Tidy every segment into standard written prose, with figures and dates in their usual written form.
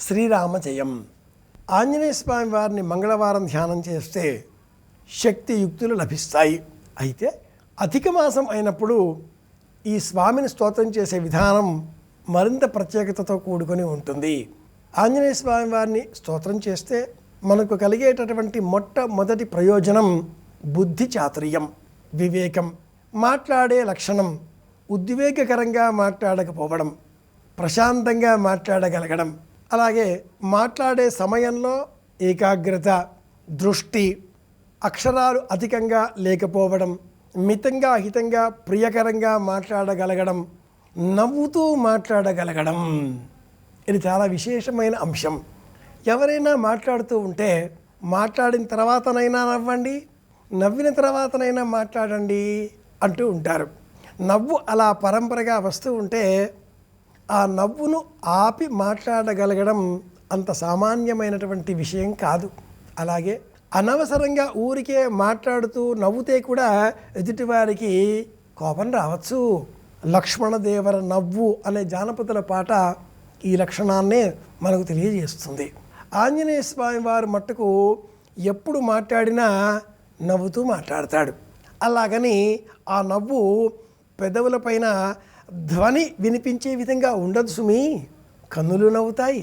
శ్రీరామ జయం. ఆంజనేయ స్వామి వారిని మంగళవారం ధ్యానం చేస్తే శక్తియుక్తులు లభిస్తాయి. అయితే అధిక మాసం అయినప్పుడు ఈ స్వామిని స్తోత్రం చేసే విధానం మరింత ప్రత్యేకతతో కూడుకొని ఉంటుంది. ఆంజనేయ స్వామి వారిని స్తోత్రం చేస్తే మనకు కలిగేటటువంటి మొట్టమొదటి ప్రయోజనం బుద్ధి చాతుర్యం, వివేకం, మాట్లాడే లక్షణం, ఉద్వేగకరంగా మాట్లాడకపోవడం, ప్రశాంతంగా మాట్లాడగలగడం, అలాగే మాట్లాడే సమయంలో ఏకాగ్రత, దృష్టి, అక్షరాలు అధికంగా లేకపోవడం, మితంగా హితంగా ప్రియకరంగా మాట్లాడగలగడం, నవ్వుతూ మాట్లాడగలగడం. ఇది చాలా విశేషమైన అంశం. ఎవరైనా మాట్లాడుతూ ఉంటే మాట్లాడిన తర్వాతనైనా నవ్వండి, నవ్విన తర్వాతనైనా మాట్లాడండి అంటూ ఉంటారు. నవ్వు అలా పరంపరగా వస్తూ ఉంటే ఆ నవ్వును ఆపి మాట్లాడగలగడం అంత సామాన్యమైనటువంటి విషయం కాదు. అలాగే అనవసరంగా ఊరికే మాట్లాడుతూ నవ్వుతే కూడా ఎదుటివారికి కోపం రావచ్చు. లక్ష్మణదేవర నవ్వు అనే జానపదుల పాట ఈ లక్షణాన్నే మనకు తెలియజేస్తుంది. ఆంజనేయ స్వామి వారు మట్టుకు ఎప్పుడు మాట్లాడినా నవ్వుతూ మాట్లాడతాడు. అలాగని ఆ నవ్వు పెదవులపైన ధ్వని వినిపించే విధంగా ఉండదు సుమి. కన్నులు నవ్వుతాయి,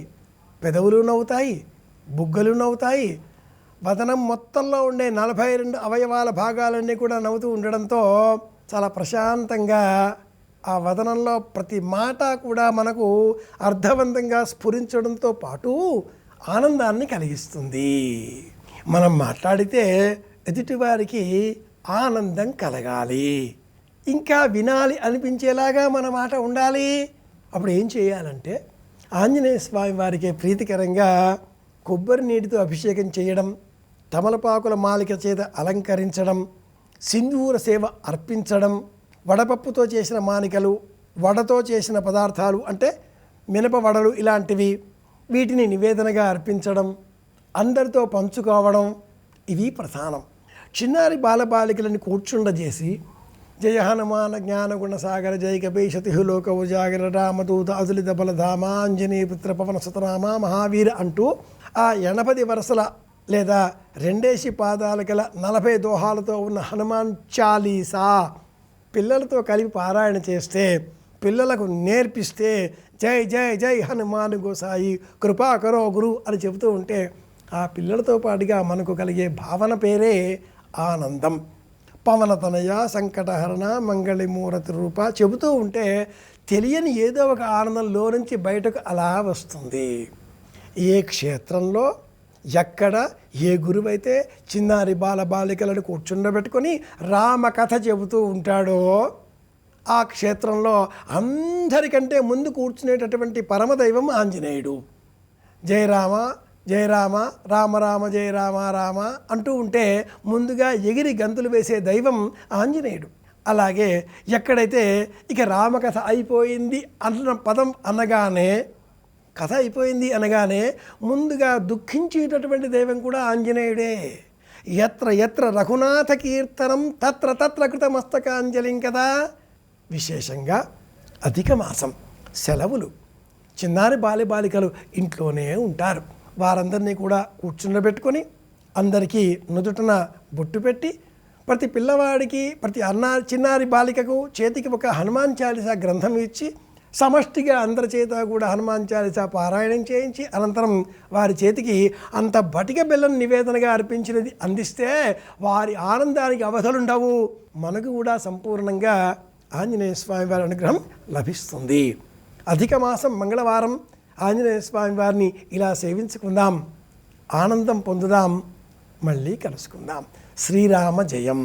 పెదవులు నవ్వుతాయి, బుగ్గలు నవ్వుతాయి. వదనం మొత్తంలో ఉండే 42 అవయవాల భాగాలన్నీ కూడా నవ్వుతూ ఉండడంతో చాలా ప్రశాంతంగా ఆ వదనంలో ప్రతి మాట కూడా మనకు అర్థవంతంగా స్ఫురించడంతో పాటు ఆనందాన్ని కలిగిస్తుంది. మనం మాట్లాడితే ఎదుటివారికి ఆనందం కలగాలి, ఇంకా వినాలి అనిపించేలాగా మన మాట ఉండాలి. అప్పుడు ఏం చేయాలంటే ఆంజనేయ స్వామి వారికి ప్రీతికరంగా కొబ్బరి నీటితో అభిషేకం చేయడం, తమలపాకుల మాలిక చేత అలంకరించడం, సింధూర సేవ అర్పించడం, వడపప్పుతో చేసిన మానికలు, వడతో చేసిన పదార్థాలు అంటే మినప వడలు ఇలాంటివి, వీటిని నివేదనగా అర్పించడం, అందరితో పంచుకోవడం, ఇవి ప్రధానం. చిన్నారి బాలబాలికలను కూర్చుండజేసి జయ హనుమాన జ్ఞానగుణ సాగర జయ కపీశతి లోక ఉజాగర రామదూత అతులిత బలధామ ఆంజనేయపుత్ర పవన సుతనామ మహావీర అంటూ ఆ 80 వరసల లేదా 2 పాదాల గల 40 దోహాలతో ఉన్న హనుమాన్ చాలీసా పిల్లలతో కలిపి పారాయణ చేస్తే, పిల్లలకు నేర్పిస్తే జై జై జై హనుమాన్ గోసాయి కృపా కరో గురు అని చెబుతూ ఉంటే ఆ పిల్లలతో పాటుగా మనకు కలిగే భావన పేరే ఆనందం. పవనతనయ సంకటహరణ మంగళమూరతి రూప చెబుతూ ఉంటే తెలియని ఏదో ఒక ఆనందంలో నుంచి బయటకు అలా వస్తుంది. ఏ క్షేత్రంలో ఎక్కడ ఏ గురువైతే చిన్నారి బాలబాలికలను కూర్చుండబెట్టుకొని రామకథ చెబుతూ ఉంటాడో ఆ క్షేత్రంలో అందరికంటే ముందు కూర్చునేటటువంటి పరమదైవం ఆంజనేయుడు. జయ రామ జయ రామ రామ రామ జయ రామ రామ అంటూ ఉంటే ముందుగా ఎగిరి గంతులు వేసే దైవం ఆంజనేయుడు. అలాగే ఎక్కడైతే ఇక రామకథ అయిపోయింది అన్న పదం అనగానే, కథ అయిపోయింది అనగానే ముందుగా దుఃఖించేటటువంటి దైవం కూడా ఆంజనేయుడే. ఎత్ర ఎత్ర రఘునాథ కీర్తనం తత్ర తత్ర కృతమస్తకాంజలిం కదా. విశేషంగా అధిక మాసం సెలవులు, చిన్నారి బాలికలు ఇంట్లోనే ఉంటారు. వారందరినీ కూడా కూర్చుండబెట్టుకొని అందరికీ నుదుటన బొట్టు పెట్టి ప్రతి పిల్లవాడికి ప్రతి చిన్నారి బాలికకు చేతికి ఒక హనుమాన్ చాలీసా గ్రంథం ఇచ్చి సమష్టిగా అందరి చేత కూడా హనుమాన్ చాలీసా పారాయణం చేయించి అనంతరం వారి చేతికి అంత బటిక బెల్లం నివేదనగా అర్పించినది అందిస్తే వారి ఆనందానికి అవధులుండవు. మనకు కూడా సంపూర్ణంగా ఆంజనేయ స్వామి వారి అనుగ్రహం లభిస్తుంది. అధిక మాసం మంగళవారం ఆంజనేయ స్వామి వారిని ఇలా సేవించుకుందాం, ఆనందం పొందుదాం, మళ్ళీ కలుసుకుందాం. శ్రీరామ జయం.